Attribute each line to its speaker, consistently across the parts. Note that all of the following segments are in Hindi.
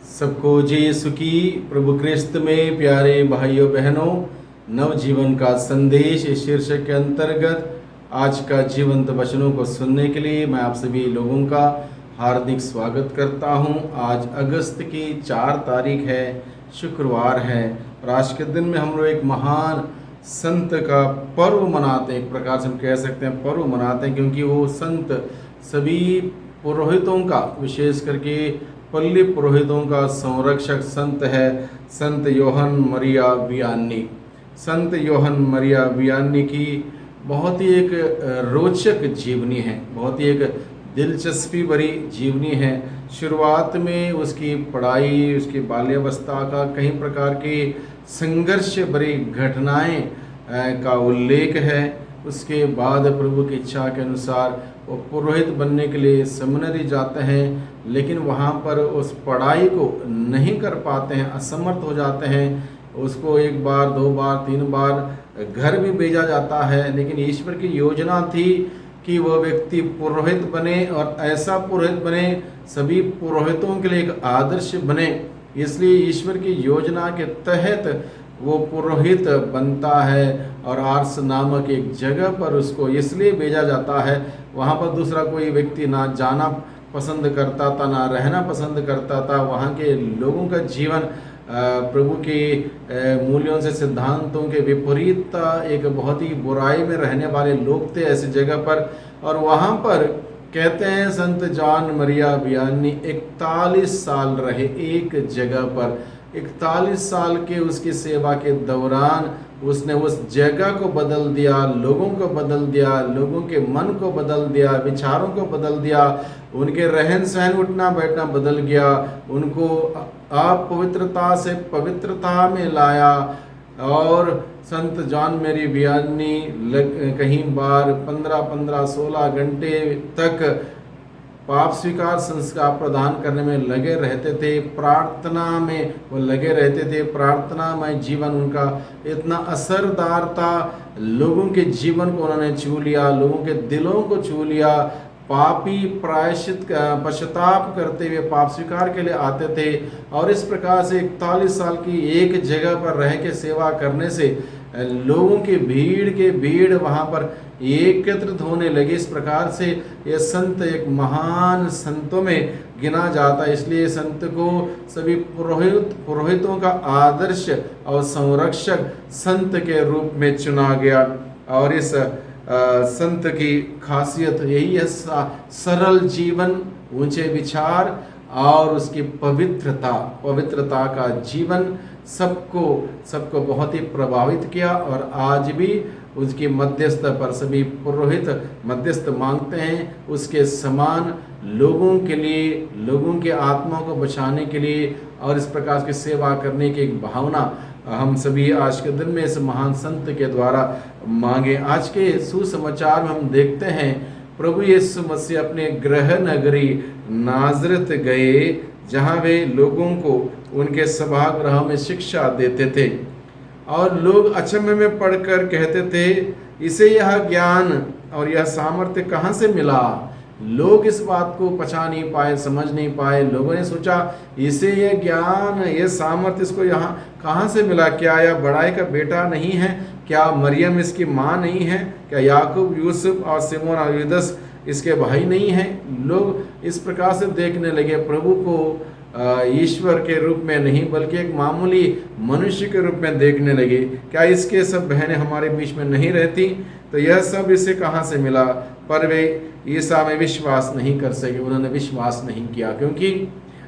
Speaker 1: सबको जय यीशु की। प्रभु क्रिस्त में प्यारे भाइयों बहनों, नवजीवन का संदेश इस शीर्षक के अंतर्गत आज का जीवंत वचनों को सुनने के लिए मैं आप सभी लोगों का हार्दिक स्वागत करता हूं। आज अगस्त की 4 तारीख है, शुक्रवार है और आज के दिन में हम लोग एक महान संत का पर्व मनाते हैं। एक प्रकार से हम कह सकते हैं पर्व मनाते हैं, क्योंकि वो संत सभी पुरोहितों का, विशेष करके पल्ली पुरोहितों का संरक्षक संत है, संत योहन मरिया वियानी। संत योहन मरिया वियानी की बहुत ही एक रोचक जीवनी है, बहुत ही एक दिलचस्पी भरी जीवनी है। शुरुआत में उसकी पढ़ाई, उसकी बाल्यावस्था का कई प्रकार की संघर्ष भरी घटनाएं का उल्लेख है। उसके बाद प्रभु की इच्छा के अनुसार वो पुरोहित बनने के लिए सेमिनरी जाते हैं, लेकिन वहाँ पर उस पढ़ाई को नहीं कर पाते हैं, असमर्थ हो जाते हैं। उसको 1 बार 2 बार 3 बार घर भी भेजा जाता है, लेकिन ईश्वर की योजना थी कि वह व्यक्ति पुरोहित बने और ऐसा पुरोहित बने, सभी पुरोहितों के लिए एक आदर्श बने। इसलिए ईश्वर की योजना के तहत वो पुरोहित बनता है और आर्स नामक एक जगह पर उसको इसलिए भेजा जाता है। वहाँ पर दूसरा कोई व्यक्ति ना जाना पसंद करता था, ना रहना पसंद करता था। वहाँ के लोगों का जीवन प्रभु के मूल्यों से, सिद्धांतों के विपरीत था। एक बहुत ही बुराई में रहने वाले लोग थे ऐसी जगह पर। और वहाँ पर कहते हैं संत जॉन मरिया वियानी 41 साल रहे एक जगह पर। 41 साल के उसकी सेवा के दौरान उसने उस जगह को बदल दिया, लोगों को बदल दिया, लोगों के मन को बदल दिया, विचारों को बदल दिया, उनके रहन सहन, उठना बैठना बदल गया, उनको अपवित्रता से पवित्रता में लाया। और संत जॉन मेरी वियानी कहीं बार 15-15, 16 घंटे तक पाप स्वीकार संस्कार प्रदान करने में लगे रहते थे। प्रार्थना में वो लगे रहते थे। प्रार्थना में जीवन उनका इतना असरदार था, लोगों के जीवन को उन्होंने छू लिया, लोगों के दिलों को छू लिया। पापी प्रायश्चित पश्चाताप करते हुए पाप स्वीकार के लिए आते थे। और इस प्रकार से 41 साल की एक जगह पर रह के सेवा करने से लोगों की भीड़ वहाँ पर एकत्रित होने लगी। इस प्रकार से यह संत एक महान संतों में गिना जाता है। इसलिए संत को सभी पुरोहितों का आदर्श और संरक्षक संत के रूप में चुना गया। और इस संत की खासियत यही है, सरल जीवन, ऊंचे विचार और उसकी पवित्रता का जीवन सबको बहुत ही प्रभावित किया। और आज भी उसकी मध्यस्थ पर सभी पुरोहित मध्यस्थ मांगते हैं, उसके समान लोगों के लिए, लोगों के आत्मा को बचाने के लिए और इस प्रकार की सेवा करने की एक भावना हम सभी आज के दिन में इस महान संत के द्वारा मांगे। आज के सुसमाचार में हम देखते हैं प्रभु यीशु मसीह अपने गृह नगरी नाजरत गए, जहाँ वे लोगों को उनके सभागृह में शिक्षा देते थे। और लोग अचंभे में पढ़कर कहते थे, इसे यह ज्ञान और यह सामर्थ्य कहाँ से मिला। लोग इस बात को पचा नहीं पाए, समझ नहीं पाए। लोगों ने सोचा, इसे यह ज्ञान, यह सामर्थ्य इसको यहाँ कहाँ से मिला। क्या यह बड़ाई का बेटा नहीं है? क्या मरियम इसकी माँ नहीं है? क्या याकूब, यूसुफ और सिमोन और यूदस इसके भाई नहीं हैं? लोग इस प्रकार से देखने लगे प्रभु को ईश्वर के रूप में नहीं, बल्कि एक मामूली मनुष्य के रूप में देखने लगे। क्या इसके सब बहनें हमारे बीच में नहीं रहती? तो यह सब इसे कहाँ से मिला? पर वे ईसा में विश्वास नहीं कर सके, उन्होंने विश्वास नहीं किया, क्योंकि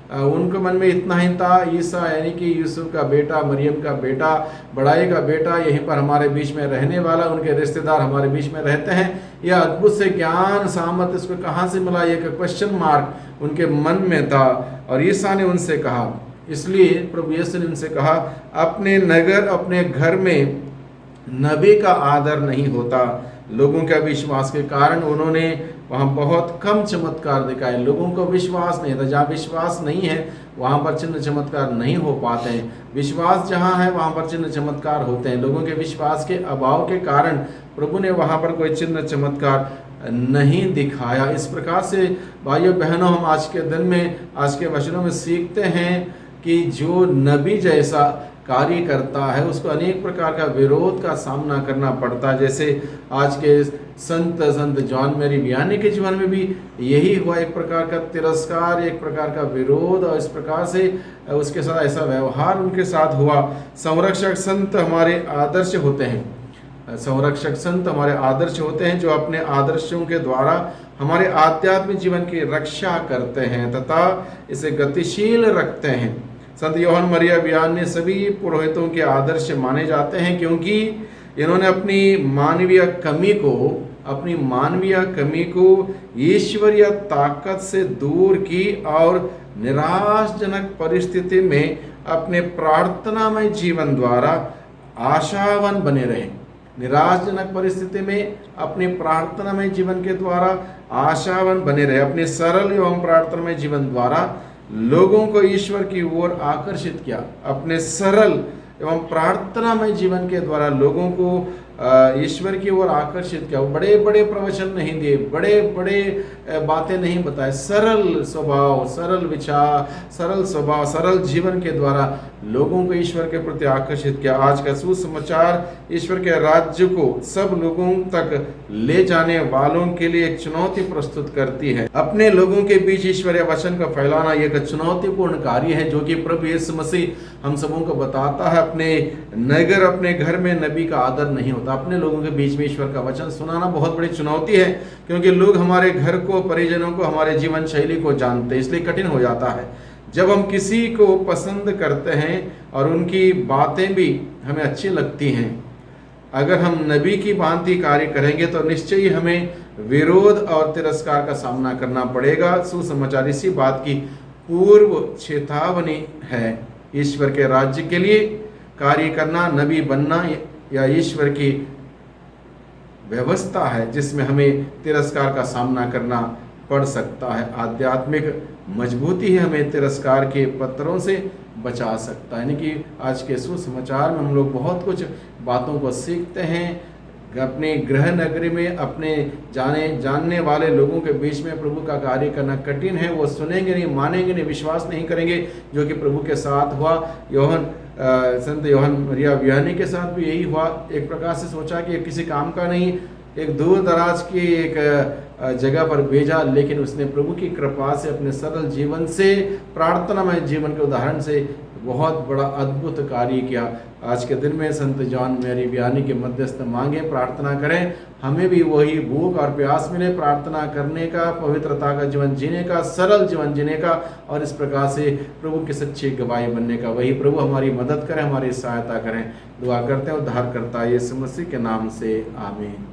Speaker 1: उनके मन में इतना ही था, ईसा यानी कि यूसुफ का बेटा, मरियम का बेटा, बड़ाई का बेटा, यहीं पर हमारे बीच में रहने वाला, उनके रिश्तेदार हमारे बीच में रहते हैं। यह अद्भुत से ज्ञान सामर्थ्य इसको कहाँ से मिला, एक क्वेश्चन मार्क उनके मन में था। और ईसा ने उनसे कहा, इसलिए प्रभु यीशु ने उनसे कहा, अपने नगर, अपने घर में नबी का आदर नहीं होता। लोगों के अविश्वास के कारण उन्होंने वहाँ बहुत कम चमत्कार दिखाए। लोगों को विश्वास नहीं था। जहाँ विश्वास नहीं है वहाँ पर चिन्ह चमत्कार नहीं हो पाते हैं। विश्वास जहाँ है वहाँ पर चिन्ह चमत्कार होते हैं। लोगों के विश्वास के अभाव के कारण प्रभु ने वहाँ पर कोई चिन्ह चमत्कार नहीं दिखाया। इस प्रकार से भाइयों बहनों, हम आज के दिन में, आज के वचनों में सीखते हैं कि जो नबी जैसा कार्य करता है उसको अनेक प्रकार का विरोध का सामना करना पड़ता है। जैसे आज के संत जॉन मैरी वियानी के जीवन में भी यही हुआ, एक प्रकार का तिरस्कार, एक प्रकार का विरोध, और इस प्रकार से उसके साथ ऐसा व्यवहार उनके साथ हुआ। संरक्षक संत हमारे आदर्श होते हैं, संरक्षक संत हमारे आदर्श होते हैं, जो अपने आदर्शों के द्वारा हमारे आध्यात्मिक जीवन की रक्षा करते हैं तथा इसे गतिशील रखते हैं। संत यूहन्ना मरिया वियानी सभी पुरोहितों के आदर्श माने जाते हैं, क्योंकि इन्होंने अपनी मानवीय कमी को ईश्वरीय ताकत से दूर की और निराशजनक परिस्थिति में अपने प्रार्थनामय जीवन द्वारा आशावान बने रहे। निराशजनक परिस्थिति में अपने प्रार्थनामय जीवन के द्वारा आशावान बने रहे। अपने सरल एवं प्रार्थनामय जीवन द्वारा लोगों को ईश्वर की ओर आकर्षित किया। अपने सरल एवं प्रार्थनामय जीवन के द्वारा लोगों को ईश्वर की ओर आकर्षित किया। बड़े बड़े प्रवचन नहीं दिए, बड़े बड़े बातें नहीं बताए, सरल स्वभाव, सरल विचार, सरल स्वभाव, सरल जीवन के द्वारा लोगों को ईश्वर के प्रति आकर्षित किया। आज का सुसमाचार ईश्वर के राज्य को सब लोगों तक ले जाने वालों के लिए एक चुनौती प्रस्तुत करती है। अपने लोगों के बीच ईश्वरीय वचन का फैलाना एक चुनौतीपूर्ण कार्य है, जो कि प्रभु यीशु मसीह हम सबों को बताता है। अपने घर में नबी का आदर नहीं होता। अपने लोगों के बीच में ईश्वर का वचन सुनाना बहुत बड़ी चुनौती है, क्योंकि लोग हमारे घर को, परिजनों को, हमारे जीवन शैली को जानते हैं, इसलिए कठिन हो जाता है। जब हम किसी को पसंद करते हैं और उनकी बातें भी हमें अच्छी लगती हैं, अगर हम नबी की भांति कार्य करेंगे तो निश्चय ही हमें विरोध और तिरस्कार का सामना करना पड़ेगा। सुसमाचार इसी बात की पूर्व चेतावनी है। ईश्वर के राज्य के लिए कार्य करना, नबी बनना या ईश्वर की व्यवस्था है जिसमें हमें तिरस्कार का सामना करना पड़ सकता है। आध्यात्मिक मजबूती ही हमें तिरस्कार के पत्थरों से बचा सकता है। यानी कि आज के सुसमाचार में हम लोग बहुत कुछ बातों को सीखते हैं। अपने गृह नगरी में अपने जानने वाले लोगों के बीच में प्रभु का कार्य करना कठिन है। वो सुनेंगे नहीं, मानेंगे नहीं, विश्वास नहीं करेंगे, जो कि प्रभु के साथ हुआ। संत यूहन्ना मरिया वियानी के साथ भी यही हुआ। एक प्रकार से सोचा कि किसी काम का नहीं, एक दूर दराज की एक जगह पर भेजा, लेकिन उसने प्रभु की कृपा से, अपने सरल जीवन से, प्रार्थनामय जीवन के उदाहरण से बहुत बड़ा अद्भुत कार्य किया। आज के दिन में संत जॉन मैरी वियानी के मध्यस्थ मांगे, प्रार्थना करें, हमें भी वही भूख और प्यास मिले प्रार्थना करने का, पवित्रता का जीवन जीने का, सरल जीवन जीने का, और इस प्रकार से प्रभु की सच्ची गवाही बनने का। वही प्रभु हमारी मदद करें, हमारी सहायता करें। दुआ करते हैं, उद्धार करता है यीशु मसीह के नाम से, आमीन।